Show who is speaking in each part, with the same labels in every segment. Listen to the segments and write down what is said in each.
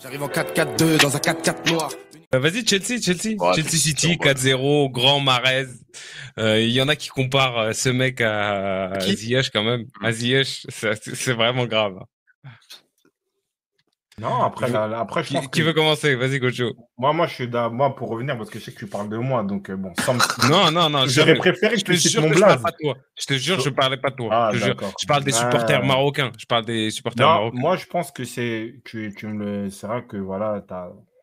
Speaker 1: J'arrive en 4-4-2 dans un 4-4 noir.
Speaker 2: Vas-y, Chelsea
Speaker 3: Ouais,
Speaker 2: City,
Speaker 3: bon.
Speaker 2: 4-0, grand Mahrez. Il y en a qui comparent ce mec à
Speaker 3: Qui
Speaker 2: Ziyech quand même. À Ziyech, c'est vraiment grave.
Speaker 4: Non, après, après je pense
Speaker 2: Qui
Speaker 4: que
Speaker 2: veut commencer? Vas-y, Gojo.
Speaker 4: moi, moi, pour revenir, parce que je sais que tu parles de moi, donc bon,
Speaker 2: Non,
Speaker 4: j'aurais préféré
Speaker 2: je
Speaker 4: que
Speaker 2: te
Speaker 4: tu cites
Speaker 2: jure
Speaker 4: mon
Speaker 2: que je parle
Speaker 4: blaze.
Speaker 2: pas de toi. Je te jure, je parlais pas de toi.
Speaker 4: Ah,
Speaker 2: Je te jure.
Speaker 4: d'accord.
Speaker 2: Je parle des supporters marocains. Je parle des supporters
Speaker 4: Non,
Speaker 2: marocains.
Speaker 4: moi, je pense que c'est vrai que voilà,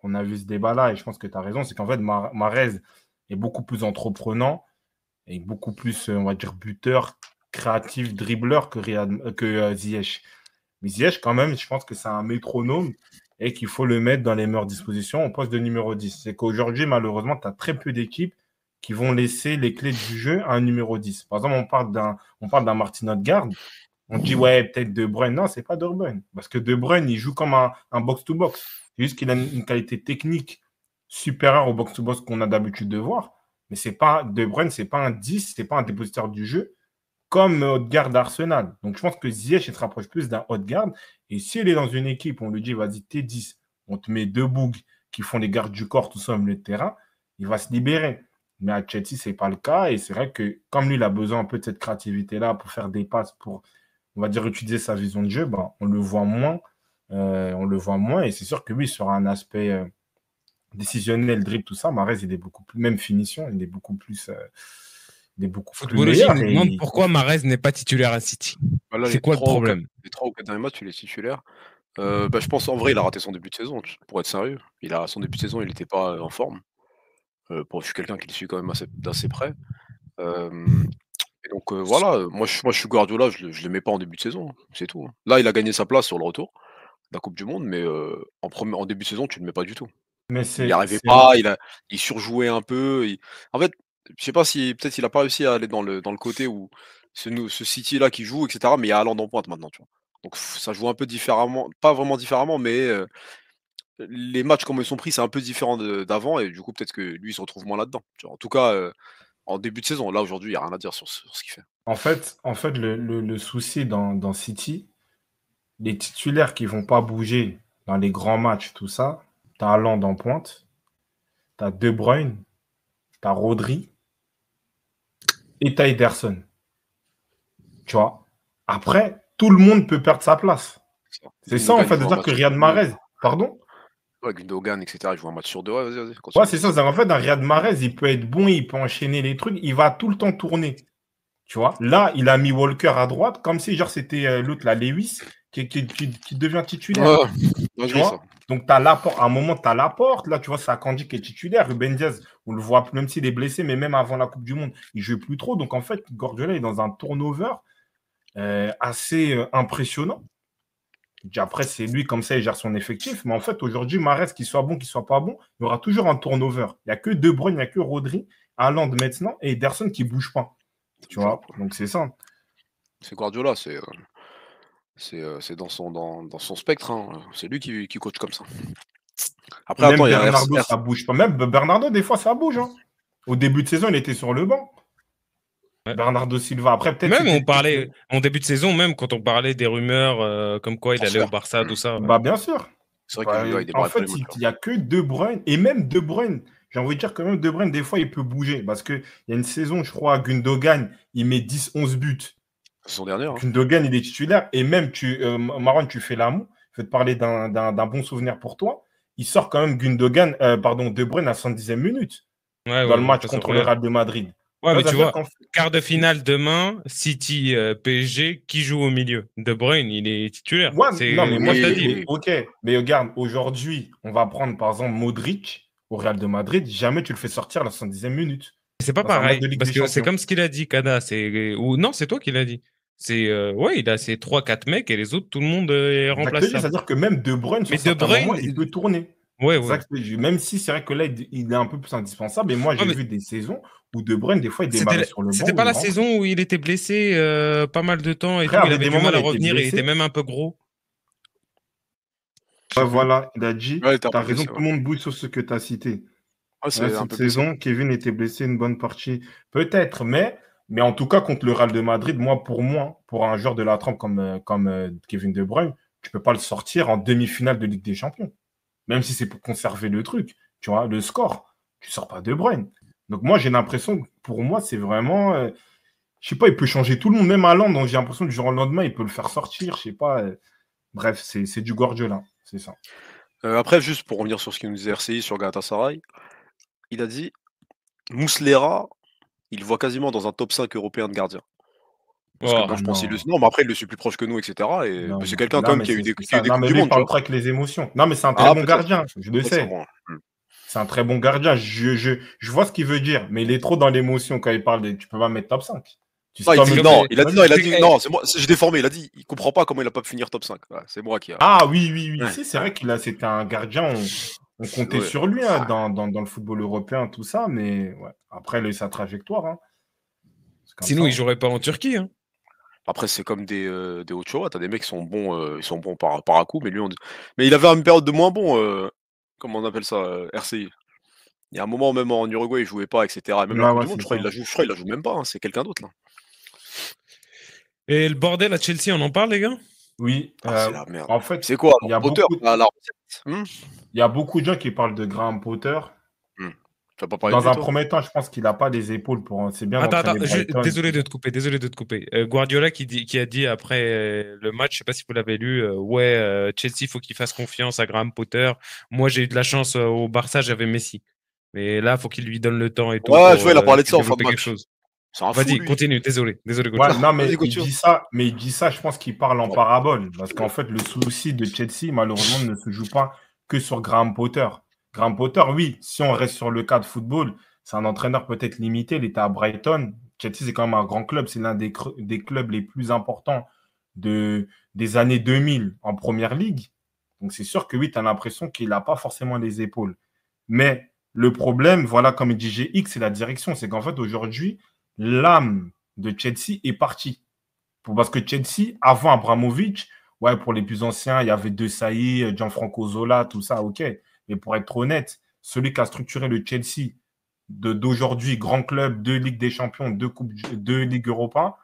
Speaker 4: on a vu ce débat-là et je pense que tu as raison. C'est qu'en fait, Mahrez est beaucoup plus entreprenant et beaucoup plus, on va dire, buteur, créatif, dribbleur que Ziyech. Mais Ziyech, quand même, je pense que c'est un métronome et qu'il faut le mettre dans les meilleures dispositions au poste de numéro 10. C'est qu'aujourd'hui, malheureusement, tu as très peu d'équipes qui vont laisser les clés du jeu à un numéro 10. Par exemple, on parle d'un Martin Odegaard. On dit, ouais, peut-être De Bruyne. Non, c'est pas De Bruyne. Parce que De Bruyne, il joue comme un box-to-box. C'est juste qu'il a une qualité technique supérieure au box-to-box qu'on a d'habitude de voir. Mais c'est pas De Bruyne, c'est pas un 10, c'est pas un dépositaire du jeu comme Odegaard d'Arsenal. Donc, je pense que Ziyech, il se rapproche plus d'un Odegaard. Et s'il est dans une équipe, on lui dit, vas-y, t'es 10, on te met deux bougs qui font les gardes du corps, tout ça au milieu de terrain, il va se libérer. Mais à Chelsea, ce n'est pas le cas. Et c'est vrai que comme lui, il a besoin un peu de cette créativité-là pour faire des passes, pour, on va dire, utiliser sa vision de jeu, ben, on le voit moins. Et c'est sûr que lui, sur un aspect décisionnel, dribble, tout ça, Mahrez, il est beaucoup plus, même finition, il est beaucoup plus
Speaker 2: Footballogie
Speaker 4: meilleur.
Speaker 2: nous demande pourquoi Mahrez n'est pas titulaire à City.
Speaker 3: Voilà,
Speaker 2: C'est quoi le problème?
Speaker 3: Les 3 ou 4 derniers matchs, il est titulaire. Je pense en vrai, il a raté son début de saison, pour être sérieux. Son début de saison, il n'était pas en forme. Je suis quelqu'un qui le suit quand même d'assez près. Et donc voilà, moi je suis Guardiola, je le mets pas en début de saison, hein, c'est tout, hein. Là, il a gagné sa place sur le retour de la Coupe du monde, mais en début de saison, tu le mets pas du tout.
Speaker 4: Mais
Speaker 3: Il n'y arrivait pas, il surjouait un peu. En fait, je sais pas si peut-être il a pas réussi à aller dans le côté où ce City-là qui joue, etc. Mais il y a Haaland en pointe maintenant, tu vois. Donc ça joue un peu différemment, pas vraiment différemment, mais les matchs comme ils sont pris, c'est un peu différent d'avant, et du coup peut-être que lui il se retrouve moins là-dedans. Tu vois. En tout cas, en début de saison, là aujourd'hui, il n'y a rien à dire sur ce qu'il fait.
Speaker 4: En fait, le souci dans City, les titulaires qui vont pas bouger dans les grands matchs, tout ça, tu as Haaland en pointe, tu as De Bruyne, tu as Rodri et tu as Ederson. Tu vois. Après, tout le monde peut perdre sa place. C'est ça, en fait, de dire que Riyad Mahrez, pardon?
Speaker 3: Ouais, Gundogan, etc. Il joue un match sur deux. Ouais, vas-y,
Speaker 4: Ouais,
Speaker 3: continue.
Speaker 4: c'est ça. En fait, un Riyad Mahrez, il peut être bon, il peut enchaîner les trucs, il va tout le temps tourner. Tu vois. Là, il a mis Walker à droite, comme si genre c'était l'autre, là, Lewis, qui devient titulaire.
Speaker 3: Ouais,
Speaker 4: Tu vois. Donc, à un moment, tu as Laporte. Là, tu vois, c'est Akanji qui est titulaire. Ruben Diaz, on le voit, même s'il est blessé, mais même avant la Coupe du Monde, il ne joue plus trop. Donc, en fait, Guardiola est dans un turnover assez impressionnant. Après, c'est lui, comme ça, il gère son effectif. Mais en fait, aujourd'hui, Mahrez, qu'il soit bon, qu'il soit pas bon, il y aura toujours un turnover. Il n'y a que De Bruyne, il n'y a que Rodri, Haaland maintenant, et Ederson qui ne bouge pas. Tu vois. Donc, c'est ça.
Speaker 3: C'est Guardiola, c'est dans son spectre, hein. C'est lui qui coach comme ça. Après,
Speaker 4: Même
Speaker 3: attends, il y a
Speaker 4: Bernardo, ça bouge pas. Même Bernardo, des fois, ça bouge. Hein. Au début de saison, il était sur le banc.
Speaker 2: Ouais.
Speaker 4: Bernardo Silva. Après, peut-être.
Speaker 2: Même on parlait, en début de saison, même quand on parlait des rumeurs comme quoi il allait au Barça, tout ça.
Speaker 4: Bah, bien sûr.
Speaker 3: C'est vrai qu'il
Speaker 4: en fait, il n'y a que De Bruyne. Et même De Bruyne, j'ai envie de dire que même De Bruyne, des fois, il peut bouger. Parce qu'il y a une saison, je crois, Gundogan, il met 10-11 buts.
Speaker 3: Saison dernière. Hein.
Speaker 4: Gundogan, il est titulaire. Et même, Marouane, tu fais l'amour. Je vais te parler d'un bon souvenir pour toi. Il sort quand même De Bruyne à 110e minute. Dans le match contre le Real de Madrid.
Speaker 2: Ouais, mais tu vois, quart de finale demain, City PSG, qui joue au milieu? De Bruyne, il est titulaire.
Speaker 4: Ouais, non, mais moi, je te dis, ok, mais regarde, aujourd'hui, on va prendre par exemple Modric au Real de Madrid, jamais tu le fais sortir à la 110e minute.
Speaker 2: C'est pas pareil, parce que c'est comme ce qu'il a dit, Kada. Non, c'est toi qui l'as dit. Ouais, il a ses 3-4 mecs et les autres, tout le monde est remplaçable.
Speaker 4: C'est-à-dire que même De Bruyne, sur certains moments, il peut tourner.
Speaker 2: Ouais.
Speaker 4: Même si c'est vrai que là, il est un peu plus indispensable. Et moi, j'ai vu des saisons où De Bruyne, des fois, il démarrait sur le banc.
Speaker 2: C'était pas la saison où il était blessé pas mal de temps et tout, il avait du mal à revenir, il était même un peu gros.
Speaker 4: Ouais, voilà, il a dit,
Speaker 3: ouais,
Speaker 4: t'as raison, tout le monde bouge sur ce que tu as cité. Cette saison, Kevin était blessé une bonne partie. Peut-être, mais en tout cas, contre le Real de Madrid, pour un joueur de la trempe comme Kevin De Bruyne, tu ne peux pas le sortir en demi-finale de Ligue des Champions. même si c'est pour conserver le truc, tu vois, le score. Tu sors pas De Bruyne. Donc moi, j'ai l'impression que pour moi, c'est vraiment... je sais pas, il peut changer tout le monde, même Haaland, donc j'ai l'impression que du jour au lendemain, il peut le faire sortir, je sais pas. Bref, c'est du Guardiola, c'est ça.
Speaker 3: Après, juste pour revenir sur ce qu'il nous disait RCI sur Galatasaray, il a dit Muslera, il le voit quasiment dans un top 5 européen de gardiens. Parce que
Speaker 2: Oh,
Speaker 3: bon, je pense qu'il
Speaker 4: non.
Speaker 3: le... Non, mais après, il le suit plus proche que nous, etc. Et
Speaker 4: Non,
Speaker 3: bah, c'est
Speaker 4: non.
Speaker 3: quelqu'un
Speaker 4: Non,
Speaker 3: quand même
Speaker 4: mais
Speaker 3: qui a eu
Speaker 4: c'est
Speaker 3: des,
Speaker 4: c'est
Speaker 3: qui a eu
Speaker 4: ça.
Speaker 3: des
Speaker 4: Non,
Speaker 3: Coupes
Speaker 4: mais
Speaker 3: du
Speaker 4: lui, il
Speaker 3: Monde, tu
Speaker 4: parle
Speaker 3: vois.
Speaker 4: trop avec les émotions. Non, mais c'est un très
Speaker 3: Ah,
Speaker 4: bon
Speaker 3: peut-être.
Speaker 4: gardien, je le
Speaker 3: Peut-être,
Speaker 4: sais.
Speaker 3: ouais.
Speaker 4: C'est un très bon gardien. Je vois ce qu'il veut dire, mais il est trop dans l'émotion quand il parle. Tu peux pas mettre top 5. Tu sais
Speaker 3: Non, il
Speaker 4: pas
Speaker 3: dit
Speaker 4: me
Speaker 3: non,
Speaker 4: dire.
Speaker 3: il a dit
Speaker 4: Vas-y.
Speaker 3: non, il a
Speaker 2: c'est-
Speaker 3: dit
Speaker 2: eh,
Speaker 3: non, c'est moi, j'ai déformé, il a dit il comprend pas comment il a pas pu finir top 5. Ouais, c'est moi qui a.
Speaker 4: Ah oui, oui, oui.
Speaker 3: Ouais,
Speaker 4: Si, c'est
Speaker 3: ouais,
Speaker 4: vrai c'était un gardien. On comptait
Speaker 3: ouais.
Speaker 4: sur lui dans le football européen, tout ça. Mais ouais. Après, il a eu sa trajectoire, hein. C'est comme ça,
Speaker 2: Sinon, il
Speaker 4: hein.
Speaker 2: jouerait pas en Turquie. Hein.
Speaker 3: Après, c'est comme des Ochoa, t'as des mecs qui sont bons, ils sont bons par à coup, mais lui, mais il avait une période de moins bon, comment on appelle ça, RCI. Il y a un moment, même en Uruguay, il jouait pas, etc. Et même la
Speaker 4: Ouais,
Speaker 3: Coupe
Speaker 4: ouais,
Speaker 3: du Monde,
Speaker 4: c'est
Speaker 3: je crois,
Speaker 4: ça.
Speaker 3: je crois, il la joue même pas, hein, c'est quelqu'un d'autre, là.
Speaker 2: Et le bordel à Chelsea, on en parle, les gars?
Speaker 4: Oui.
Speaker 3: Ah, c'est la merde.
Speaker 4: En fait,
Speaker 3: C'est quoi,
Speaker 4: il y
Speaker 3: alors,
Speaker 4: a
Speaker 3: Potter,
Speaker 4: beaucoup,
Speaker 3: la recette?
Speaker 4: il y a beaucoup de gens qui parlent de Graham Potter.
Speaker 3: Hmm. Tu vas pas parler de
Speaker 4: Dans
Speaker 3: lui,
Speaker 4: un
Speaker 3: toi?
Speaker 4: premier temps, je pense qu'il n'a pas les épaules pour. C'est bien
Speaker 2: Attends,
Speaker 4: d'entraîner Brighton.
Speaker 2: désolé de te couper, désolé de te couper. Guardiola qui a dit après le match, je sais pas si vous l'avez lu, ouais, Chelsea, faut qu'il fasse confiance à Graham Potter. Moi, j'ai eu de la chance au Barça, j'avais Messi. Mais là, faut qu'il lui donne le temps et tout
Speaker 3: Ouais, je
Speaker 2: pour
Speaker 3: vois, il a parlé de ça en fin de
Speaker 2: développer quelque
Speaker 3: match.
Speaker 2: chose.
Speaker 3: C'est un fou,
Speaker 2: Vas-y,
Speaker 3: lui.
Speaker 2: continue, désolé,
Speaker 4: Ouais,
Speaker 2: continue.
Speaker 4: non, mais
Speaker 3: Vas-y,
Speaker 4: il
Speaker 3: continue.
Speaker 4: dit ça, je pense qu'il parle en
Speaker 3: Bon.
Speaker 4: parabole. Parce qu'en fait, le souci de Chelsea, malheureusement, ne se joue pas que sur Graham Potter. Graham Potter, oui, si on reste sur le cas de football, c'est un entraîneur peut-être limité. Il était à Brighton. Chelsea, c'est quand même un grand club. C'est l'un des clubs les plus importants des années 2000 en première ligue. Donc, c'est sûr que oui, tu as l'impression qu'il n'a pas forcément les épaules. Mais le problème, voilà, comme il dit GX, c'est la direction. C'est qu'en fait, aujourd'hui, l'âme de Chelsea est partie. Parce que Chelsea, avant Abramovich, ouais, pour les plus anciens, il y avait De Sailly, Gianfranco Zola, tout ça, ok. Mais pour être honnête, celui qui a structuré le Chelsea d'aujourd'hui, grand club, 2 Ligues des Champions, 2 Ligues Europa,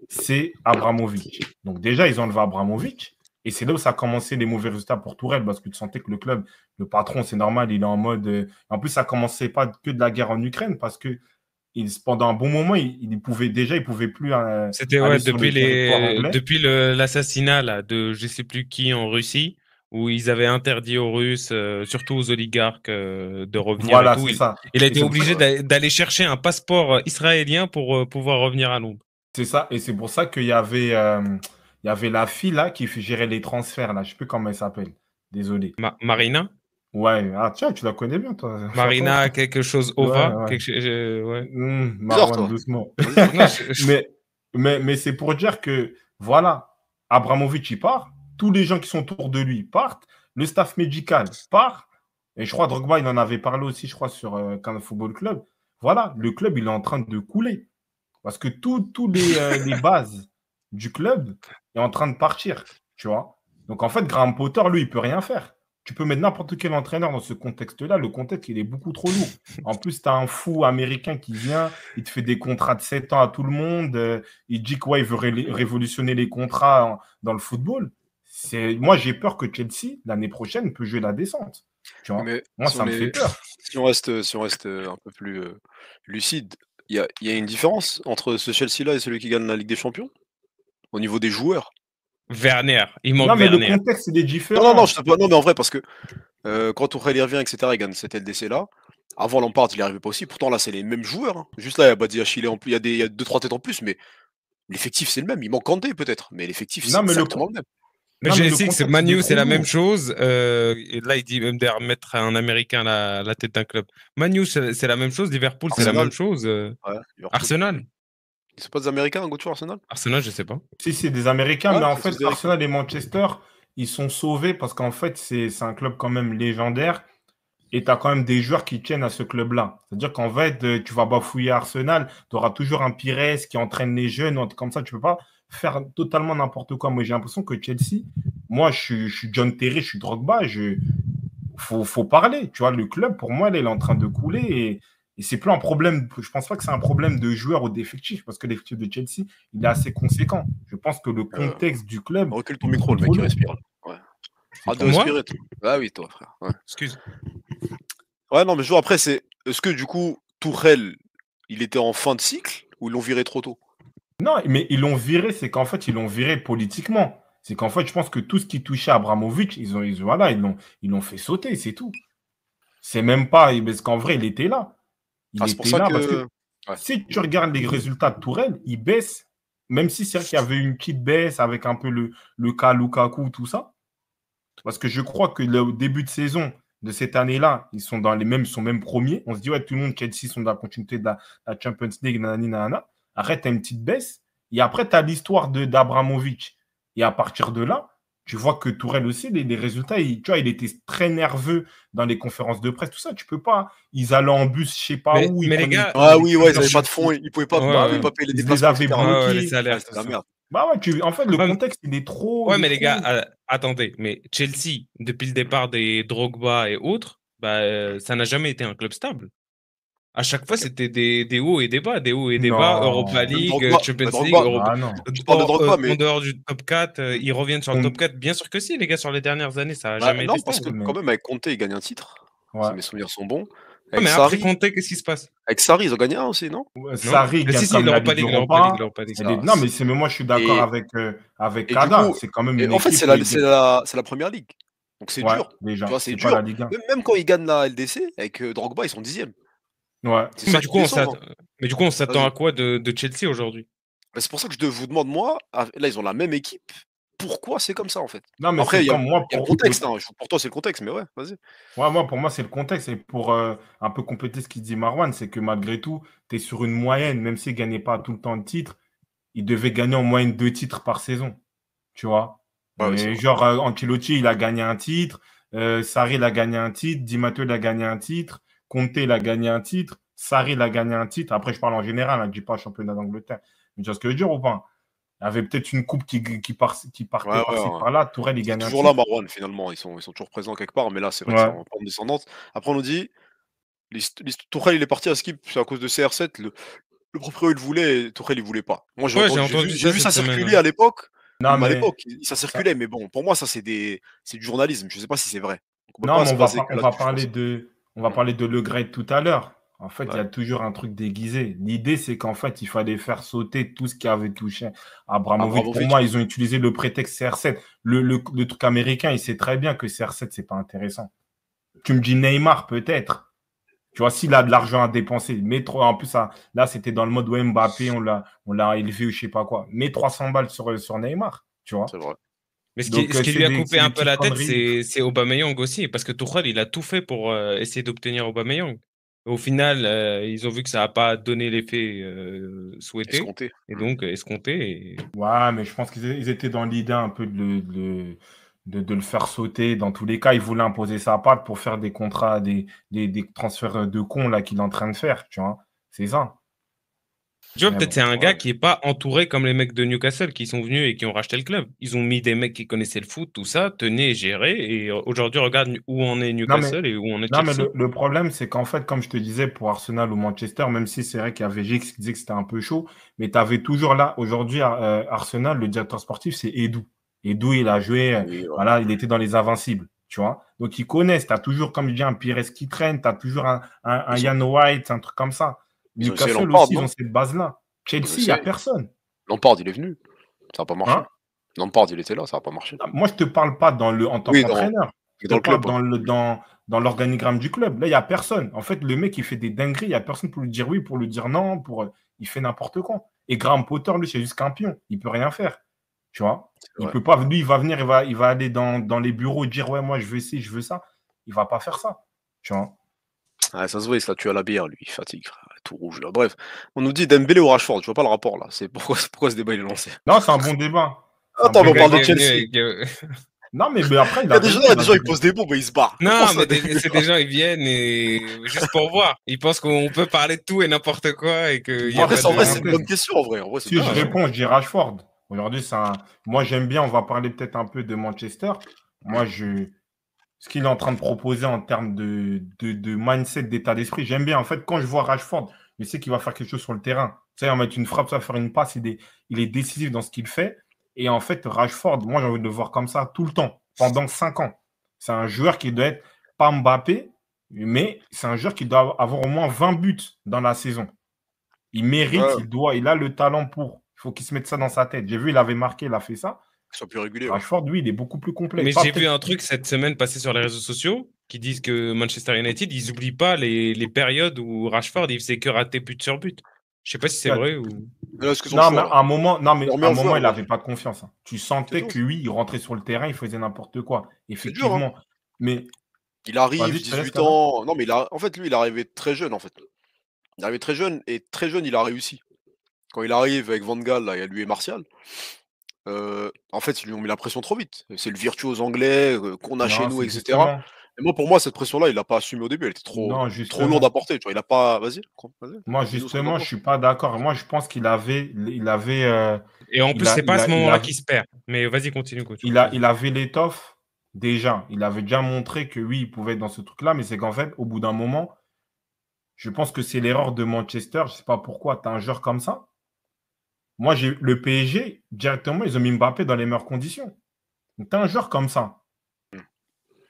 Speaker 4: c'est Abramovich. Donc déjà, ils ont enlevé Abramovich. Et c'est là où ça a commencé les mauvais résultats pour Tourelle, parce que tu sentais que le club, le patron, c'est normal, il est en mode. En plus, ça commençait pas que de la guerre en Ukraine, parce que pendant un bon moment, il pouvait plus
Speaker 2: C'était
Speaker 4: aller
Speaker 2: ouais,
Speaker 4: sur le territoire anglais.
Speaker 2: depuis l'assassinat là, de je sais plus qui en Russie, où ils avaient interdit aux Russes, surtout aux oligarques, de revenir et
Speaker 4: Voilà,
Speaker 2: tout.
Speaker 4: c'est ça.
Speaker 2: Il a
Speaker 4: Et
Speaker 2: été
Speaker 4: c'est pour ça
Speaker 2: obligé
Speaker 4: que-
Speaker 2: d'aller chercher un passeport israélien pour pouvoir revenir à Londres.
Speaker 4: c'est ça. Et c'est pour ça qu'il y avait la fille là qui gérait les transferts là. Je sais plus comment elle s'appelle. Désolé.
Speaker 2: Marina?
Speaker 4: Ouais. Ah tiens, tu la connais bien toi. Chapeau.
Speaker 2: Marina, quelque chose,
Speaker 4: Ouais,
Speaker 2: Ova?
Speaker 4: ouais.
Speaker 2: Ouais.
Speaker 3: Bizarre,
Speaker 4: Marwan,
Speaker 3: toi.
Speaker 4: doucement.
Speaker 2: Non,
Speaker 4: Mais c'est pour dire que, voilà, Abramovich, il part. Tous les gens qui sont autour de lui partent. Le staff médical part. Et je crois Drogba, il en avait parlé aussi, je crois, sur Cannes Football Club. Voilà, le club, il est en train de couler. Parce que tous les bases du club est en train de partir, tu vois. Donc, en fait, Graham Potter, lui, il peut rien faire. Tu peux mettre n'importe quel entraîneur dans ce contexte-là. Le contexte, il est beaucoup trop lourd. En plus, tu as un fou américain qui vient, il te fait des contrats de 7 ans à tout le monde. Il dit qu'il veut révolutionner les contrats dans le football. Moi, j'ai peur que Chelsea, l'année prochaine, peut jouer la descente. Tu vois.
Speaker 3: Mais
Speaker 4: Moi,
Speaker 3: si
Speaker 4: ça
Speaker 3: on
Speaker 4: me fait
Speaker 3: est,
Speaker 4: peur.
Speaker 3: si on reste un peu plus lucide, il y a une différence entre ce Chelsea-là et celui qui gagne la Ligue des Champions au niveau des joueurs.
Speaker 2: Werner, il manque
Speaker 4: Non, mais le
Speaker 2: Werner.
Speaker 4: contexte, il est
Speaker 3: Non,
Speaker 4: différent.
Speaker 3: non, mais en vrai, parce que quand Tourelle y revient, etc., il gagne cette LDC-là. Avant Lampard, il n'y arrivait pas aussi. Pourtant, là, c'est les mêmes joueurs. Hein. Juste là, il y a Badiachile en plus, il y a 2-3 têtes en plus, mais l'effectif, c'est le même. Il manque Kandé, peut-être, mais l'effectif, c'est
Speaker 4: Non, mais
Speaker 3: exactement le même.
Speaker 4: Non, mais le
Speaker 2: GSX,
Speaker 4: contexte, il est
Speaker 2: Manu,
Speaker 4: trop
Speaker 2: c'est la même
Speaker 4: lourd.
Speaker 2: chose. Et là, il dit même de remettre un Américain à la tête d'un club. Manu, c'est la même chose. Liverpool, c'est la
Speaker 3: Arsenal.
Speaker 2: même chose.
Speaker 3: Ouais, Liverpool.
Speaker 2: Arsenal.
Speaker 3: C'est pas des Américains, Gauthier, Arsenal?
Speaker 2: Arsenal, je sais pas.
Speaker 4: Si, c'est des Américains,
Speaker 3: Ouais,
Speaker 4: mais en
Speaker 3: c'est
Speaker 4: fait,
Speaker 3: tous des Américains.
Speaker 4: Arsenal et Manchester, ils sont sauvés parce qu'en fait, c'est un club quand même légendaire et tu as quand même des joueurs qui tiennent à ce club-là. C'est-à-dire qu'en fait, tu vas bafouiller Arsenal, tu auras toujours un Pires qui entraîne les jeunes, un truc comme ça, tu peux pas faire totalement n'importe quoi. Moi, j'ai l'impression que Chelsea, moi, je suis John Terry, je suis Drogba, faut parler. Tu vois, le club, pour moi, là, il est en train de couler et c'est plus un problème. Je pense pas que c'est un problème de joueurs ou d'effectifs parce que l'effectif de Chelsea, il est assez conséquent. Je pense que le contexte du club.
Speaker 3: Recule ton micro, le mec,
Speaker 4: trop
Speaker 3: il
Speaker 4: lourd.
Speaker 3: respire. Ouais. Ah, de
Speaker 2: Moi
Speaker 3: respirer, toi. Ah oui, toi, frère. Ouais.
Speaker 2: Excuse.
Speaker 3: Ouais, non, mais je vois après, c'est. Est-ce que du coup, Tourelle, il était en fin de cycle ou ils l'ont viré trop tôt?
Speaker 4: Non, mais ils l'ont viré, c'est qu'en fait, ils l'ont viré politiquement. C'est qu'en fait, je pense que tout ce qui touchait Abramovich, voilà, ils l'ont fait sauter, c'est tout. C'est même pas, parce qu'en vrai, il était là. Il
Speaker 3: Ah, c'est pour
Speaker 4: était
Speaker 3: ça
Speaker 4: là parce
Speaker 3: que.
Speaker 4: que
Speaker 3: Ouais.
Speaker 4: si tu regardes les résultats de Tourelle, il baisse. Même si c'est vrai qu'il y avait une petite baisse avec un peu le cas Lukaku, tout ça. Parce que je crois que le début de saison de cette année-là, ils sont même premiers. On se dit, ouais, tout le monde, Chelsea sont dans la continuité de la Champions League, nanani, nanana. Arrête, t'as une petite baisse. Et après, tu as l'histoire d'Abramovich. Et à partir de là, tu vois que Tourelle aussi, les résultats, tu vois, il était très nerveux dans les conférences de presse, tout ça. Tu peux pas. Ils allaient en bus, je sais pas où, ils
Speaker 2: Mais les
Speaker 4: prenaient
Speaker 2: gars,
Speaker 3: Ah oui, ouais, ils
Speaker 4: plusieurs
Speaker 3: avaient pas de
Speaker 4: bus.
Speaker 3: fonds, ils pouvaient
Speaker 2: ouais,
Speaker 4: Bah
Speaker 2: ouais.
Speaker 3: pas payer les
Speaker 4: ils les
Speaker 3: déplacements,
Speaker 4: avaient
Speaker 3: etc.
Speaker 2: Ouais, ouais, les
Speaker 4: bloqués.
Speaker 2: salaires,
Speaker 3: Ouais,
Speaker 2: tout
Speaker 3: c'était la
Speaker 2: ça.
Speaker 3: merde.
Speaker 4: Bah ouais, en fait, le
Speaker 2: Ouais,
Speaker 4: contexte, il est trop.
Speaker 2: ouais,
Speaker 4: il est
Speaker 2: mais les
Speaker 4: trop-
Speaker 2: gars, attendez, mais Chelsea, depuis le départ des Drogba et autres, bah, ça n'a jamais été un club stable. À chaque fois,
Speaker 3: Ok.
Speaker 2: c'était des hauts et des hauts et des bas, Europa
Speaker 4: Non.
Speaker 3: Même
Speaker 2: League,
Speaker 3: Drogba,
Speaker 2: Champions
Speaker 3: bah,
Speaker 2: League,
Speaker 3: Drogba,
Speaker 4: Ah non.
Speaker 3: tu parles de Drogba,
Speaker 2: En
Speaker 3: mais
Speaker 2: dehors du top 4, ils reviennent sur le top
Speaker 4: On-
Speaker 2: 4. Bien sûr que si, les gars, sur les dernières années, ça n'a
Speaker 3: bah,
Speaker 2: jamais été
Speaker 3: non, parce que
Speaker 2: stable.
Speaker 4: mais-
Speaker 3: quand même, avec Conte, ils gagnent un titre. Si
Speaker 4: ouais.
Speaker 3: mes souvenirs sont bons.
Speaker 2: Ouais,
Speaker 3: Avec
Speaker 2: mais après
Speaker 3: Sarri,
Speaker 2: Conte, qu'est-ce qui se passe?
Speaker 3: ils ont gagné un aussi, non?
Speaker 2: Non?
Speaker 4: Sarri
Speaker 2: Si,
Speaker 4: gagne
Speaker 2: si,
Speaker 4: comme la
Speaker 2: l'Europa
Speaker 4: Ligue
Speaker 2: League, l'Europa League,
Speaker 4: Europa.
Speaker 2: l'Europa League.
Speaker 3: Ça,
Speaker 4: Non, mais moi, je suis d'accord
Speaker 3: et,
Speaker 4: avec
Speaker 3: et du
Speaker 4: Kada.
Speaker 3: coup,
Speaker 4: C'est quand même
Speaker 3: et
Speaker 4: une
Speaker 3: en fait,
Speaker 4: équipe.
Speaker 3: c'est la première ligue. Donc c'est
Speaker 4: Ouais,
Speaker 3: dur. Tu
Speaker 4: déjà.
Speaker 3: vois, c'est
Speaker 4: C'est pas la
Speaker 3: dur.
Speaker 4: Ligue 1.
Speaker 3: Même quand ils gagnent la LDC, avec Drogba, ils sont 10e.
Speaker 4: Ouais.
Speaker 3: C'est
Speaker 2: Mais
Speaker 3: ça
Speaker 2: du
Speaker 3: qui
Speaker 2: coup,
Speaker 3: les sauve. Hein.
Speaker 2: on s'attend
Speaker 3: Vas-y.
Speaker 2: à quoi de Chelsea aujourd'hui?
Speaker 3: Bah, c'est pour ça que je vous demande, moi, là, ils ont la même équipe. Pourquoi c'est comme ça, en fait?
Speaker 4: Non, mais
Speaker 3: Après,
Speaker 4: c'est comme moi
Speaker 3: il y a le
Speaker 4: pour
Speaker 3: contexte. Hein. Pour toi, c'est le contexte, mais ouais, vas-y.
Speaker 4: Ouais, moi, pour moi, c'est le contexte. Et pour un peu compléter ce qu'il dit Marwan, c'est que malgré tout, tu es sur une moyenne, même s'il ne gagnait pas tout le temps de titres, il devait gagner en moyenne 2 titres par saison. Tu vois?
Speaker 3: Ouais, ouais, c'est
Speaker 4: Et
Speaker 3: vrai.
Speaker 4: genre, Ancelotti, il a gagné un titre. Sarri, il a gagné un titre. Di Matteo, il a gagné un titre. Conte, il a gagné un titre. Sarri, il a gagné un titre. Après, je parle en général, hein, je ne dis pas championnat d'Angleterre. Mais tu vois ce que je veux dire ou pas? Il y avait peut-être une coupe qui
Speaker 3: Ouais,
Speaker 4: partait
Speaker 3: ouais,
Speaker 4: par-ci,
Speaker 3: ouais.
Speaker 4: par-là. Tourelle, il
Speaker 3: C'est
Speaker 4: gagne un
Speaker 3: toujours là,
Speaker 4: titre.
Speaker 3: Marwan, finalement. Ils sont toujours présents quelque part, mais là, c'est vrai que c'est
Speaker 4: Ouais.
Speaker 3: en pente descendante. Après, on nous dit, Tourelle, il est parti à Skip, c'est à cause de CR7. Le proprio, il le voulait, et Tourelle, il voulait pas. Moi,
Speaker 2: Ouais, j'ai entendu
Speaker 3: j'ai
Speaker 2: ça
Speaker 3: vu
Speaker 2: cette
Speaker 3: ça
Speaker 2: semaine.
Speaker 3: circuler à l'époque.
Speaker 4: Non,
Speaker 3: Même à
Speaker 4: mais
Speaker 3: l'époque, ça circulait, mais bon, pour moi, ça, c'est du journalisme. Je sais pas si c'est vrai. Donc, on peut
Speaker 4: non,
Speaker 3: pas
Speaker 4: mais
Speaker 3: se baser que
Speaker 4: on va
Speaker 3: là-dessus, je
Speaker 4: parler
Speaker 3: pense.
Speaker 4: de Le Graët tout à l'heure. En fait, il y
Speaker 3: Ouais,
Speaker 4: a toujours un truc déguisé. L'idée, c'est qu'en fait, il fallait faire sauter tout ce qui avait touché Abramovich. Pour
Speaker 3: Abramovich.
Speaker 4: moi, ils ont utilisé le prétexte CR7. Le truc américain, il sait très bien que CR7, c'est pas intéressant. Tu me dis Neymar, peut-être. Tu vois, s'il a de l'argent à dépenser, mais trop, en plus, là, c'était dans le mode ouais, Mbappé, on l'a élevé ou je sais pas quoi. Mets 300 balles sur Neymar, tu vois.
Speaker 3: C'est vrai.
Speaker 2: Mais
Speaker 4: Donc,
Speaker 2: ce qui lui a coupé
Speaker 4: c'est
Speaker 2: un
Speaker 4: des
Speaker 2: peu
Speaker 4: petites
Speaker 2: la tête,
Speaker 4: conneries.
Speaker 2: c'est Aubameyang aussi, parce que Tuchel, il a tout fait pour essayer d'obtenir Aubameyang. Au final, ils ont vu que ça n'a pas donné l'effet souhaité,
Speaker 3: Escompté.
Speaker 2: et donc escompté.
Speaker 4: Ouais, mais je pense qu'ils étaient dans l'idée un peu de le faire sauter. Dans tous les cas, ils voulaient imposer sa patte pour faire des contrats, des transferts de cons là qu'il est en train de faire, tu vois. C'est ça.
Speaker 2: Tu vois,
Speaker 4: Mais
Speaker 2: peut-être
Speaker 4: bon,
Speaker 2: c'est un gars
Speaker 3: Ouais.
Speaker 2: qui n'est pas entouré comme les mecs de Newcastle qui sont venus et qui ont racheté le club. Ils ont mis des mecs qui connaissaient le foot, tout ça, tenaient et géraient. Et aujourd'hui, regarde où on est
Speaker 4: non, mais,
Speaker 2: Newcastle et où on est
Speaker 4: non, mais
Speaker 2: Chelsea.
Speaker 4: le problème, c'est qu'en fait, comme je te disais, pour Arsenal ou Manchester, même si c'est vrai qu'il y avait Gix qui disait que c'était un peu chaud, mais tu avais toujours là, aujourd'hui, Arsenal, le directeur sportif, c'est Edu. Edu, il a joué,
Speaker 3: Oui, ouais.
Speaker 4: voilà, il était dans les Invincibles, tu vois. Donc, ils connaissent. Tu as toujours, comme je dis, un Pires qui traîne, tu as toujours un
Speaker 3: Ils ont,
Speaker 4: Ian White, un truc comme ça.
Speaker 3: ils ont essayé
Speaker 4: Newcastle
Speaker 3: Lampard,
Speaker 4: aussi, ils ont
Speaker 3: non?
Speaker 4: cette base-là.
Speaker 3: Ils ont
Speaker 4: Chelsea, il n'y a
Speaker 3: essayé.
Speaker 4: personne.
Speaker 3: Lampard, il est venu. Ça n'a pas marché.
Speaker 4: Hein?
Speaker 3: Lampard, il était là, ça n'a pas marché.
Speaker 4: Moi, je ne te parle pas en tant
Speaker 3: Oui,
Speaker 4: qu'entraîneur. Je te
Speaker 3: dans le
Speaker 4: parle
Speaker 3: club. Hein.
Speaker 4: dans l'organigramme du club. Là, il n'y a personne. En fait, le mec, il fait des dingueries. Il n'y a personne pour lui dire oui, pour lui dire non. Il fait n'importe quoi. Et Graham Potter, lui, c'est juste qu'un pion. Il ne peut rien faire. Tu vois? Il
Speaker 3: Ouais.
Speaker 4: peut pas. Lui, il va venir, il va aller dans les bureaux et dire ouais, moi, je veux ci, je veux ça. Il ne va pas faire ça. Tu vois?
Speaker 3: Ouais, ça se voit, il se la tue à la bière, lui, il fatigue, frère, tout rouge. Là. Bref, on nous dit Dembélé ou Rashford, je vois pas le rapport là. C'est pourquoi ce débat il est lancé.
Speaker 4: Non, c'est un bon débat. C'est un
Speaker 3: Attends,
Speaker 4: bon
Speaker 3: mais on parle
Speaker 2: Le
Speaker 3: de
Speaker 2: gars
Speaker 4: débat.
Speaker 2: qui est venu
Speaker 3: Chelsea.
Speaker 2: avec,
Speaker 4: Non, mais après, il
Speaker 3: Il y
Speaker 4: a
Speaker 3: a des
Speaker 4: raison.
Speaker 3: gens, ils posent des bombes et ils se barrent.
Speaker 2: Non,
Speaker 3: Comment ça,
Speaker 2: mais
Speaker 3: Dembélé
Speaker 2: c'est des gens, ils viennent et juste pour voir. Ils pensent qu'on peut parler de tout et n'importe quoi et qu'il n'y a
Speaker 3: Après,
Speaker 2: pas
Speaker 4: Entre
Speaker 3: en vrai,
Speaker 2: de.
Speaker 3: c'est une bonne question en vrai. En vrai, c'est
Speaker 4: Si
Speaker 3: une
Speaker 4: je
Speaker 3: bonne
Speaker 2: Ah,
Speaker 3: question.
Speaker 4: réponds, je dis Rashford. Aujourd'hui, moi, j'aime bien. On va parler peut-être un peu de Manchester. Moi, ce qu'il est en train de proposer en termes de mindset, d'état d'esprit, j'aime bien. En fait, quand je vois Rashford, je sais qu'il va faire quelque chose sur le terrain. Tu sais, en mettre une frappe, ça va faire une passe. Il est décisif dans ce qu'il fait. Et en fait, Rashford, moi, j'ai envie de le voir comme ça tout le temps. pendant 5 ans. C'est un joueur qui doit être pas Mbappé, mais c'est un joueur qui doit avoir au moins 20 buts dans la saison. Il mérite, il a le talent pour. Il faut qu'il se mette ça dans sa tête. J'ai vu, il avait marqué, il a fait ça.
Speaker 3: Ils sont plus réguliers.
Speaker 4: Rashford, lui, il est beaucoup plus complet.
Speaker 2: Mais j'ai vu un truc cette semaine passer sur les réseaux sociaux qui disent que Manchester United, ils n'oublient pas les périodes où Rashford, il faisait que rater but sur but. Je sais pas si c'est vrai ou.
Speaker 4: Non, mais à un moment, il n'avait pas de confiance. Hein. Tu sentais que lui, il rentrait sur le terrain, il faisait n'importe quoi. Effectivement.
Speaker 3: Dur, hein.
Speaker 4: Mais
Speaker 3: il arrive, 18 ans. Non, mais en fait, lui, il est arrivé très jeune, en fait. Il est arrivé très jeune, et très jeune, il a réussi. Quand il arrive avec Van Gaal, là, il y a lui et Martial. En fait, ils lui ont mis la pression trop vite. C'est le virtuose anglais qu'on a chez nous, etc.
Speaker 4: Justement.
Speaker 3: Et pour moi, cette pression-là, il l'a pas assumé au début. Elle était trop lourde à porter. Tu vois, il a pas. Vas-y.
Speaker 4: Moi, justement, je suis pas d'accord. Moi, je pense qu'il avait.
Speaker 2: Et en plus, c'est pas à ce moment-là qu'il se perd. Mais vas-y, continue, coach.
Speaker 4: Il avait l'étoffe déjà. Il avait déjà montré que oui, il pouvait être dans ce truc-là. Mais c'est qu'en fait, au bout d'un moment, je pense que c'est l'erreur de Manchester. Je sais pas pourquoi. Tu as un joueur comme ça. Moi, le PSG, directement, ils ont mis Mbappé dans les meilleures conditions. Donc, tu as un joueur comme ça.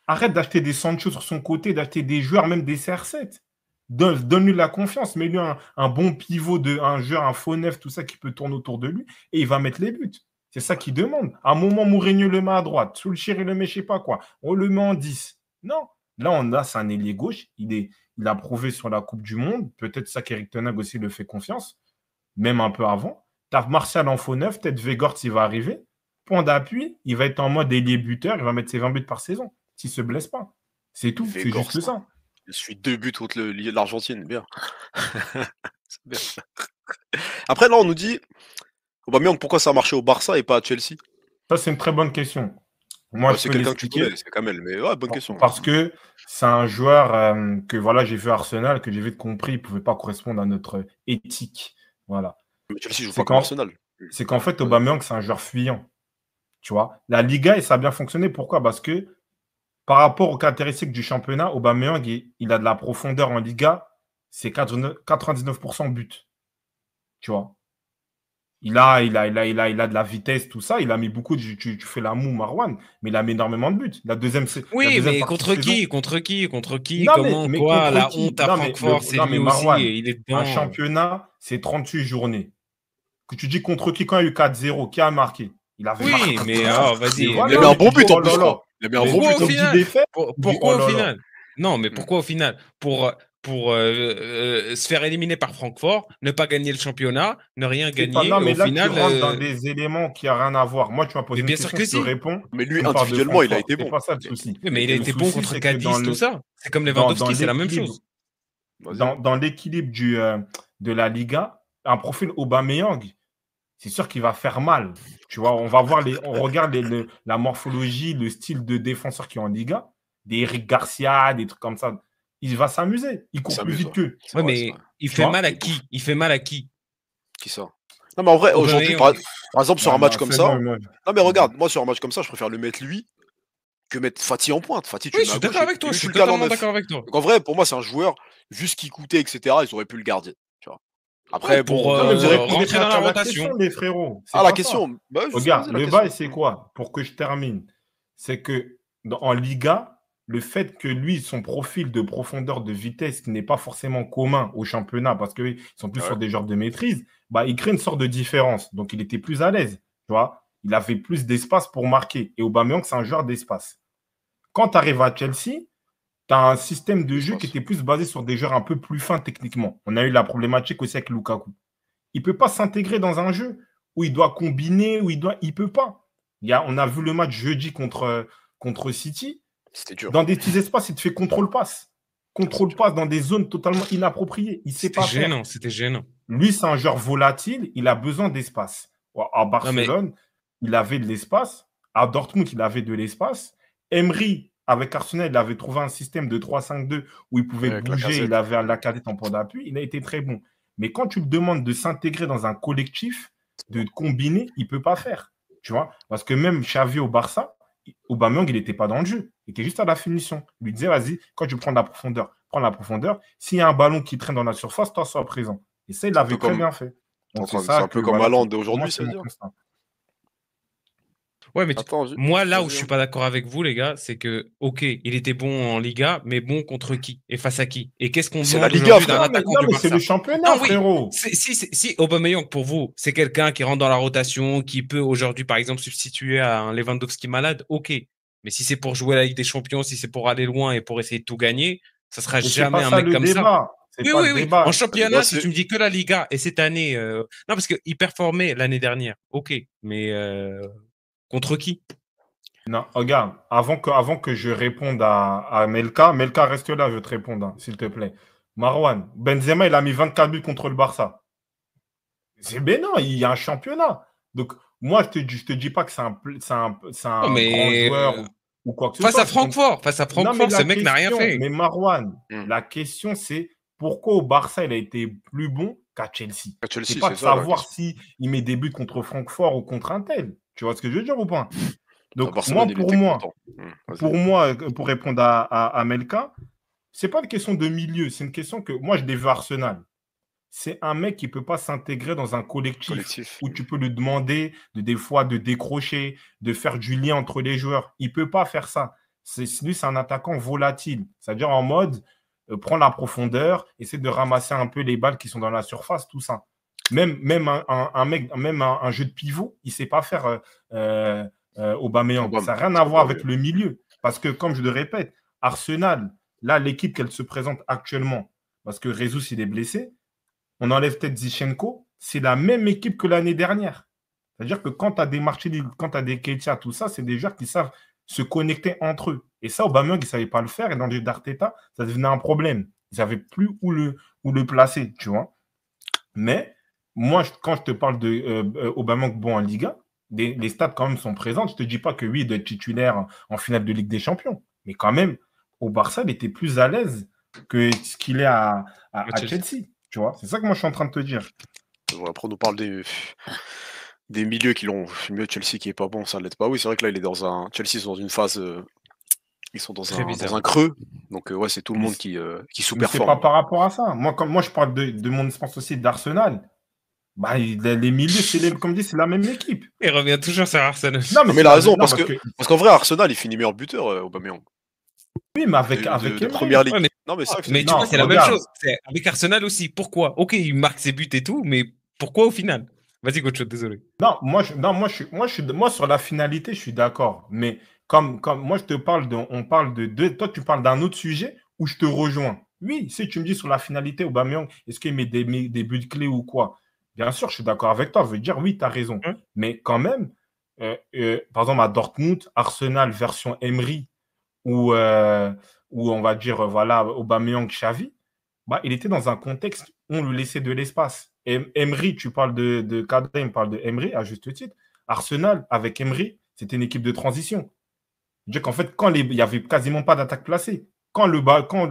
Speaker 4: Arrête d'acheter des Sancho sur son côté, d'acheter des joueurs, même des CR7. Donne-lui la confiance. Mets-lui un bon pivot, un joueur, un faux neuf, tout ça qui peut tourner autour de lui et il va mettre les buts. C'est ça qu'il demande. À un moment, Mourinho le met à droite. Soulchir, il le met, je sais pas quoi. On le met en 10. Non. Là, c'est un ailier gauche. Il a prouvé sur la Coupe du Monde. Peut-être ça qu'Eric Ten Hag aussi le fait confiance. Même un peu avant. Tu as Martial en faux neuf. Peut-être Weghorst, il va arriver. Point d'appui. Il va être en mode ailier buteur. Il va mettre ses 20 buts par saison. S'il ne se blesse pas. C'est tout. C'est juste ça.
Speaker 3: Je suis 2 buts contre l'Argentine. Bien. Bien. Après, là, on nous dit Aubameyang, pourquoi ça a marché au Barça et pas à Chelsea?
Speaker 4: Ça, c'est une très bonne question. Moi,
Speaker 3: c'est quelqu'un que tu connais, c'est Kamel, mais bonne question.
Speaker 4: Parce que c'est un joueur que voilà, j'ai vu à Arsenal, que j'ai vite compris, il ne pouvait pas correspondre à notre éthique. Voilà.
Speaker 3: Mais Chelsea joue pas comme Arsenal.
Speaker 4: C'est qu'en fait, Aubameyang, c'est un joueur fuyant. Tu vois, la Liga, et ça a bien fonctionné. Pourquoi? Parce que par rapport aux caractéristiques du championnat, Aubameyang, il a de la profondeur en Liga, c'est 99% but. Tu vois. Il a de la vitesse, tout ça. Il a mis beaucoup de. Tu fais la moue, Marwan, mais il a mis énormément de buts.
Speaker 2: Oui, mais contre qui? Comment, quoi? La honte à Francfort, c'est lui aussi. Il est dedans.
Speaker 4: Un championnat, c'est 38 journées. Que tu dis contre qui quand il y a eu 4-0, qui a marqué? Il avait
Speaker 2: marqué. Oui, mais vas-y.
Speaker 3: Il a mis un bon but en plus.
Speaker 2: Il a mis un bon but au final. Pourquoi au final? Non, mais pourquoi au final? Pour se faire éliminer par Francfort, ne pas gagner le championnat, ne rien gagner.
Speaker 4: Non, mais
Speaker 2: au
Speaker 4: là,
Speaker 2: final,
Speaker 4: tu rentres dans des éléments qui n'ont rien à voir. Moi, tu m'as posé une question, je te réponds.
Speaker 3: Mais lui, individuellement, il a été bon.
Speaker 4: C'est pas ça le souci.
Speaker 2: Mais il a été bon contre Cadiz, tout ça. C'est comme Lewandowski, c'est la même chose.
Speaker 4: Dans l'équilibre de la Liga, un profil Aubameyang, c'est sûr qu'il va faire mal. Tu vois, on regarde la morphologie, le style de défenseur qui est en Liga, des Eric Garcia, des trucs comme ça. Il va s'amuser. Il court plus vite qu'eux.
Speaker 2: Ouais, mais il fait mal à qui? Il fait mal à qui?
Speaker 3: Qui ça? Non, mais en vrai, aujourd'hui, par exemple, sur un match comme ça. Non, mais regarde, moi, sur un match comme ça, je préfère le mettre lui que mettre Fati en pointe. Fati,
Speaker 2: oui, je suis d'accord avec toi. Je suis totalement d'accord avec toi.
Speaker 3: Donc, en vrai, pour moi, c'est un joueur, vu ce qu'il coûtait, etc., ils auraient pu le garder. Tu vois. Après,
Speaker 2: pour rentrer dans la rotation.
Speaker 4: Les frérots.
Speaker 3: La question.
Speaker 4: Bah, regarde, le bail, c'est quoi? Pour que je termine, c'est que en Liga, le fait que lui, son profil de profondeur, de vitesse, n'est pas forcément commun au championnat, parce qu'ils sont plus sur des genres de maîtrise, bah, il crée une sorte de différence. Donc, il était plus à l'aise. Tu vois, il avait plus d'espace pour marquer. Et Aubameyang, c'est un joueur d'espace. Quand tu arrives à Chelsea, tu as un système de jeu qui était plus basé sur des joueurs un peu plus fins techniquement. On a eu la problématique aussi avec Lukaku. Il ne peut pas s'intégrer dans un jeu où il doit combiner, où il ne peut pas. On a vu le match jeudi contre City.
Speaker 3: C'était dur.
Speaker 4: Dans des petits espaces, il te fait contrôle-passe. Contrôle-passe dans des zones totalement inappropriées. Il ne sait pas faire.
Speaker 2: C'était gênant.
Speaker 4: Lui, c'est un joueur volatile. Il a besoin d'espace. À Barcelone, il avait de l'espace. À Dortmund, il avait de l'espace. Emery, avec Arsenal, il avait trouvé un système de 3-5-2 où il pouvait bouger. Il avait la cadette en point d'appui. Il a été très bon. Mais quand tu lui demandes de s'intégrer dans un collectif, de combiner, il ne peut pas faire. Tu vois? Parce que même Xavi au Barça, Aubameyang, il n'était pas dans le jeu. Il était juste à la finition. Il lui disait, vas-y, quand tu prends de la profondeur, prends la profondeur. S'il y a un ballon qui traîne dans la surface, toi, sois présent. Et ça, il l'avait très bien fait.
Speaker 3: C'est un peu comme Haaland d'aujourd'hui, c'est-à-dire.
Speaker 2: Ouais, mais
Speaker 3: Attends,
Speaker 2: moi, là où je
Speaker 3: vas-y,
Speaker 2: suis
Speaker 3: hein.
Speaker 2: pas d'accord avec vous, les gars, c'est que, ok, il était bon en Liga, mais bon contre qui? Et face à qui? Et qu'est-ce qu'on
Speaker 3: C'est la
Speaker 2: demande
Speaker 3: Liga,
Speaker 2: aujourd'hui d'un
Speaker 3: frère.
Speaker 2: attaquant
Speaker 4: Non,
Speaker 2: du
Speaker 4: mais c'est le
Speaker 2: Barça?
Speaker 4: championnat,
Speaker 2: Non, oui,
Speaker 4: frérot.
Speaker 2: si Aubameyang, pour vous, c'est quelqu'un qui rentre dans la rotation, qui peut aujourd'hui, par exemple, substituer à un Lewandowski malade, ok. Mais si c'est pour jouer la Ligue des Champions, si c'est pour aller loin et pour essayer de tout gagner, ça sera
Speaker 4: Mais c'est
Speaker 2: jamais
Speaker 4: pas
Speaker 2: un
Speaker 4: ça
Speaker 2: mec
Speaker 4: le
Speaker 2: comme ça.
Speaker 4: débat. C'est
Speaker 2: Oui,
Speaker 4: pas
Speaker 2: oui,
Speaker 4: le
Speaker 2: oui. En
Speaker 4: débat.
Speaker 3: La Liga,
Speaker 2: championnat, si tu me dis que la Liga et cette année, non, parce qu'il performait l'année dernière, ok. Mais contre qui?
Speaker 4: Non, regarde, avant que je réponde à Melka, Melka, reste là, je vais te répondre, hein, s'il te plaît. Marwan, Benzema, il a mis 24 buts contre le Barça. Ben non, il y a un championnat. Donc, moi, je te dis pas que c'est
Speaker 2: Non,
Speaker 4: un grand
Speaker 2: mais
Speaker 4: joueur ou quoi que ce soit.
Speaker 2: face à
Speaker 4: Non, mais
Speaker 2: Francfort, ce
Speaker 4: la
Speaker 2: mec n'a rien
Speaker 4: question,
Speaker 2: fait.
Speaker 4: mais Marwan,
Speaker 3: Hmm.
Speaker 4: la question, c'est pourquoi au Barça, il a été plus bon qu'à Chelsea.
Speaker 3: À Chelsea,
Speaker 4: C'est pas
Speaker 3: c'est
Speaker 4: de
Speaker 3: ça, la
Speaker 4: savoir
Speaker 3: question.
Speaker 4: s'il met des buts contre Francfort ou contre un tel. Tu vois ce que je veux dire ou pas?
Speaker 3: À
Speaker 4: Donc,
Speaker 3: Barcelone, il était content. Vas-y.
Speaker 4: pour répondre à Melka, c'est pas une question de milieu, c'est une question que moi, je l'ai vu à Arsenal. C'est un mec qui ne peut pas s'intégrer dans un collectif où tu peux lui demander des fois de décrocher, de faire du lien entre les joueurs. Il ne peut pas faire ça. Lui, c'est un attaquant volatile. C'est-à-dire en mode, prend la profondeur, essaie de ramasser un peu les balles qui sont dans la surface, tout ça. Même un mec, même un jeu de pivot, il ne sait pas faire Aubameyang. Ça n'a rien à voir avec le milieu. Parce que, comme je le répète, Arsenal, là, l'équipe qu'elle se présente actuellement, parce que Jesus, il est blessé, on enlève peut-être Zichenko, c'est la même équipe que l'année dernière. C'est-à-dire que quand tu as des Martinelli, quand tu as des Keita, tout ça, c'est des joueurs qui savent se connecter entre eux. Et ça, Aubameyang, il ne savait pas le faire. Et dans le jeu d'Arteta, ça devenait un problème. Ils ne savaient plus où le placer, tu vois. Mais moi, quand je te parle de Aubameyang bon en Liga, les stats quand même sont présentes. Je ne te dis pas que oui, il doit être titulaire en finale de Ligue des Champions. Mais quand même, au Barça, il était plus à l'aise que ce qu'il est à Chelsea. Tu vois, c'est ça que moi je suis en train de te dire.
Speaker 3: Bon, après, on nous parle des milieux qui l'ont. Le milieu de Chelsea qui est pas bon, ça ne l'aide pas. Oui, c'est vrai que là, il est dans un. Chelsea, ils sont dans une phase. Ils sont dans un creux. Donc, ouais, c'est tout le monde qui sous-performe.
Speaker 4: Mais c'est pas par rapport à ça. Moi, je parle de mon expérience aussi d'Arsenal. Bah, les milieux, comme dit, c'est la même équipe.
Speaker 2: Il revient toujours sur Arsenal.
Speaker 3: Non, mais il a raison, parce qu'en vrai, Arsenal, il finit meilleur buteur, Aubameyang.
Speaker 4: Oui, mais avec
Speaker 3: de première ligue.
Speaker 2: Ouais,
Speaker 3: non, mais c'est vrai que
Speaker 2: mais tu vois, c'est la même chose. Avec Arsenal aussi. Pourquoi? Ok, il marque ses buts et tout, mais pourquoi au final? Vas-y, coach, désolé.
Speaker 4: Non, moi, sur la finalité, je suis d'accord. Mais comme moi, je te parle on parle de toi, tu parles d'un autre sujet où je te rejoins. Oui, si tu me dis sur la finalité, Aubameyang, est-ce qu'il met des buts clés ou quoi? Bien sûr, je suis d'accord avec toi. Je veux dire, oui, tu as raison. Mais quand même, par exemple, à Dortmund, Arsenal version Emery, où on va dire, voilà, Aubameyang, Xavi, bah, il était dans un contexte où on lui laissait de l'espace. Et Emery, tu parles de Kadri, il me parle de Emery, à juste titre. Arsenal, avec Emery, c'était une équipe de transition. C'est-à-dire qu'en fait, il n'y avait quasiment pas d'attaque placée. Quand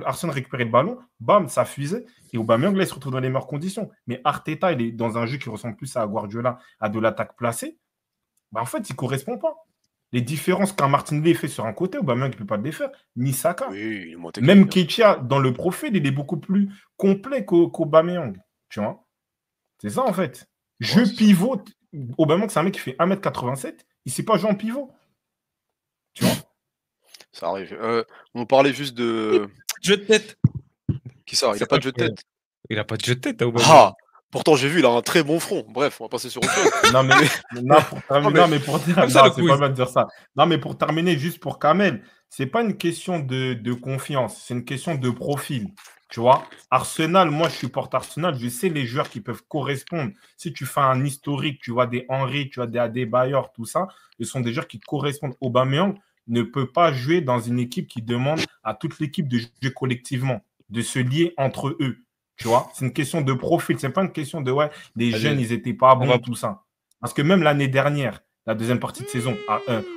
Speaker 4: Arsenal récupérait le ballon, bam, ça fusait. Et Aubameyang, là, il se retrouve dans les meilleures conditions. Mais Arteta, il est dans un jeu qui ressemble plus à Guardiola, à de l'attaque placée. Bah, en fait, il ne correspond pas. Les différences qu'un Martinelli fait sur un côté, Aubameyang ne peut pas les faire, ni Saka.
Speaker 3: Oui,
Speaker 4: même Keita, dans le profil, il est beaucoup plus complet qu'Aubameyang. Tu vois? C'est ça, en fait. Jeu pivot, Aubameyang, c'est un mec qui fait 1m87, il ne sait pas jouer en pivot. Tu vois?
Speaker 3: Ça arrive. On parlait juste de...
Speaker 2: Jeu de tête.
Speaker 3: Qui ça? Il n'a pas de jeu de tête.
Speaker 2: Il n'a pas de jeu de tête, Aubameyang.
Speaker 3: Ah! Pourtant, j'ai vu, il a un très bon front. Bref, on va passer sur autre chose.
Speaker 4: Non, mais pour c'est pas mal de dire ça. Non, mais pour terminer, juste pour Kamel, c'est pas une question de confiance, c'est une question de profil. Tu vois, Arsenal, moi, je supporte Arsenal, je sais les joueurs qui peuvent correspondre. Si tu fais un historique, tu vois des Henry, tu vois des Adebayor, tout ça, ce sont des joueurs qui correspondent. Aubameyang ne peut pas jouer dans une équipe qui demande à toute l'équipe de jouer collectivement, de se lier entre eux. Tu vois, c'est une question de profil. C'est pas une question de les jeunes, ils étaient pas bons, tout ça. Parce que même l'année dernière, la deuxième partie de saison,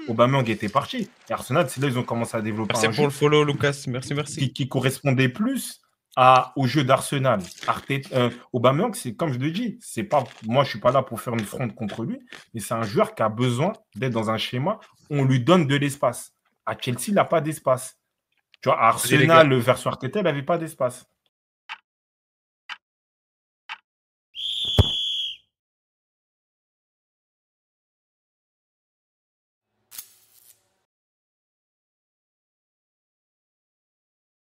Speaker 4: Aubameyang était parti. Et Arsenal, c'est là ils ont commencé à développer
Speaker 2: un jeu. Merci pour le follow, Lucas. Merci.
Speaker 4: Qui correspondait plus au jeu d'Arsenal. Aubameyang, c'est comme je le dis, c'est pas, moi je suis pas là pour faire une fronde contre lui, mais c'est un joueur qui a besoin d'être dans un schéma où on lui donne de l'espace. À Chelsea, il n'a pas d'espace. Tu vois, à Arsenal, version Arteta, il n'avait pas d'espace.